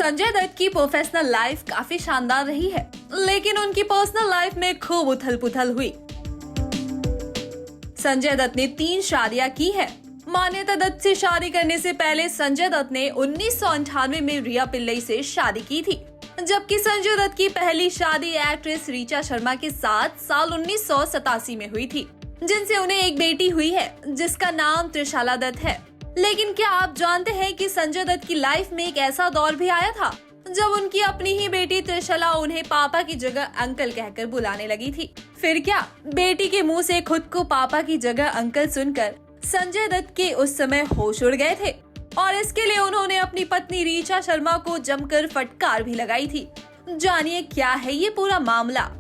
संजय दत्त की professional life काफी शानदार रही है, लेकिन उनकी पर्सनल लाइफ में खूब उथल पुथल हुई। संजय दत्त ने 3 शादियां की हैं। मान्यता दत्त से शादी करने से पहले संजय दत्त ने 1998 में रिया पिल्लई से शादी की थी, जबकि संजय दत्त की पहली शादी एक्ट्रेस ऋचा शर्मा के साथ साल 1987 में हुई थी, जिनसे उन्हें एक बेटी हुई है जिसका नाम त्रिशाला दत्त है। लेकिन क्या आप जानते हैं कि संजय दत्त की लाइफ में एक ऐसा दौर भी आया था जब उनकी अपनी ही बेटी त्रिशला उन्हें पापा की जगह अंकल कहकर बुलाने लगी थी। फिर क्या, बेटी के मुंह से खुद को पापा की जगह अंकल सुनकर संजय दत्त के उस समय होश उड़ गए थे और इसके लिए उन्होंने अपनी पत्नी ऋचा शर्मा को जमकर फटकार भी लगाई थी। जानिए क्या है ये पूरा मामला।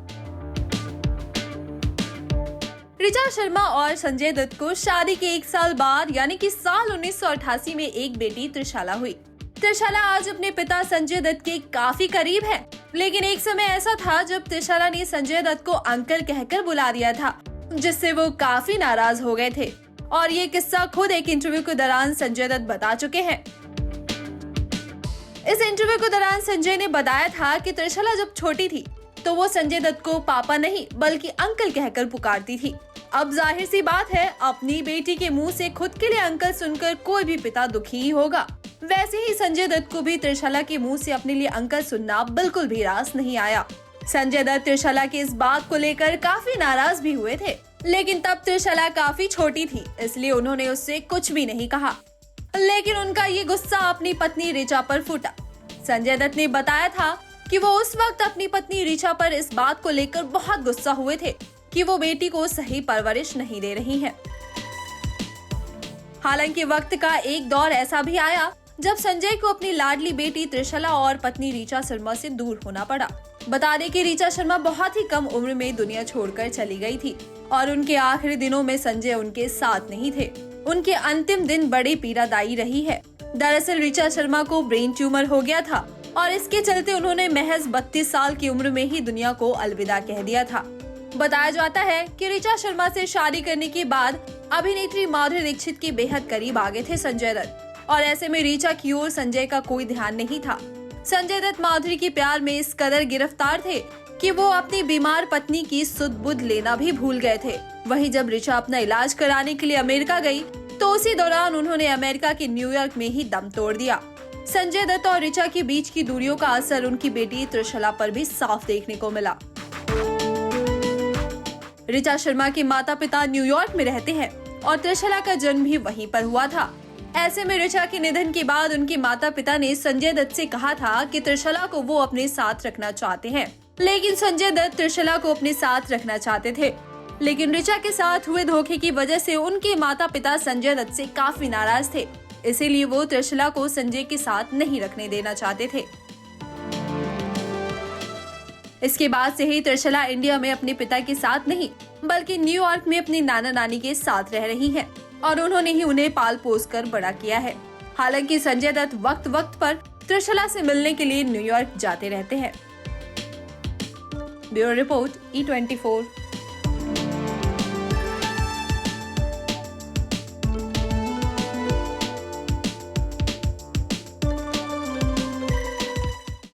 ऋचा शर्मा और संजय दत्त को शादी के 1 साल बाद यानी कि साल 1988 में एक बेटी त्रिशाला हुई। त्रिशाला आज अपने पिता संजय दत्त के काफी करीब है, लेकिन एक समय ऐसा था जब त्रिशाला ने संजय दत्त को अंकल कहकर बुला दिया था, जिससे वो काफी नाराज हो गए थे और ये किस्सा खुद एक इंटरव्यू के दौरान संजय दत्त बता चुके हैं। इस इंटरव्यू के दौरान संजय ने बताया था कि त्रिशाला जब छोटी थी तो वो संजय दत्त को पापा नहीं बल्कि अंकल कहकर पुकारती थी। अब जाहिर सी बात है, अपनी बेटी के मुंह से खुद के लिए अंकल सुनकर कोई भी पिता दुखी ही होगा। वैसे ही संजय दत्त को भी त्रिशाला के मुंह से अपने लिए अंकल सुनना बिल्कुल भी रास नहीं आया। संजय दत्त त्रिशाला की इस बात को लेकर काफी नाराज भी हुए थे, लेकिन तब त्रिशाला काफी छोटी थी, इसलिए उन्होंने उससे कुछ भी नहीं कहा। लेकिन उनका ये गुस्सा अपनी पत्नी ऋचा पर फूटा। संजय दत्त ने बताया था कि वो उस वक्त अपनी पत्नी ऋचा पर इस बात को लेकर बहुत गुस्सा हुए थे कि वो बेटी को सही परवरिश नहीं दे रही हैं। हालांकि वक्त का एक दौर ऐसा भी आया जब संजय को अपनी लाडली बेटी त्रिशला और पत्नी ऋचा शर्मा से दूर होना पड़ा। बता दें कि ऋचा शर्मा बहुत ही कम उम्र में दुनिया छोड़कर चली गई थी और उनके आखिरी दिनों में संजय उनके साथ नहीं थे। उनके अंतिम दिन बड़ी पीड़ादायी रही है। दरअसल ऋचा शर्मा को ब्रेन ट्यूमर हो गया था और इसके चलते उन्होंने महज 32 साल की उम्र में ही दुनिया को अलविदा कह दिया था। बताया जाता है कि ऋचा शर्मा से शादी करने के बाद अभिनेत्री माधुरी दीक्षित के बेहद करीब आ गए थे संजय दत्त और ऐसे में ऋचा की ओर संजय का कोई ध्यान नहीं था। संजय दत्त माधुरी के प्यार में इस कदर गिरफ्तार थे कि वो अपनी बीमार पत्नी की सुध बुध लेना भी भूल गए थे। वहीं जब ऋचा अपना इलाज कराने के लिए अमेरिका गई तो उसी दौरान उन्होंने अमेरिका के न्यूयॉर्क में ही दम तोड़ दिया। संजय दत्त और ऋचा के बीच की दूरियों का असर उनकी बेटी त्रिशला पर भी साफ देखने को मिला। ऋचा शर्मा के माता पिता न्यूयॉर्क में रहते हैं और त्रिशला का जन्म भी वहीं पर हुआ था। ऐसे में ऋचा के निधन के बाद उनके माता पिता ने संजय दत्त से कहा था कि त्रिशला को वो अपने साथ रखना चाहते हैं, लेकिन संजय दत्त त्रिशला को अपने साथ रखना चाहते थे। लेकिन ऋचा के साथ हुए धोखे की वजह से उनके माता पिता संजय दत्त से काफी नाराज थे, इसीलिए वो त्रिशला को संजय के साथ नहीं रखने देना चाहते थे। इसके बाद से ही त्रिशला इंडिया में अपने पिता के साथ नहीं बल्कि न्यूयॉर्क में अपनी नाना नानी के साथ रह रही हैं और उन्होंने ही उन्हें पाल पोस कर बड़ा किया है। हालांकि संजय दत्त वक्त वक्त पर त्रिशला से मिलने के लिए न्यूयॉर्क जाते रहते हैं। Bureau report E24।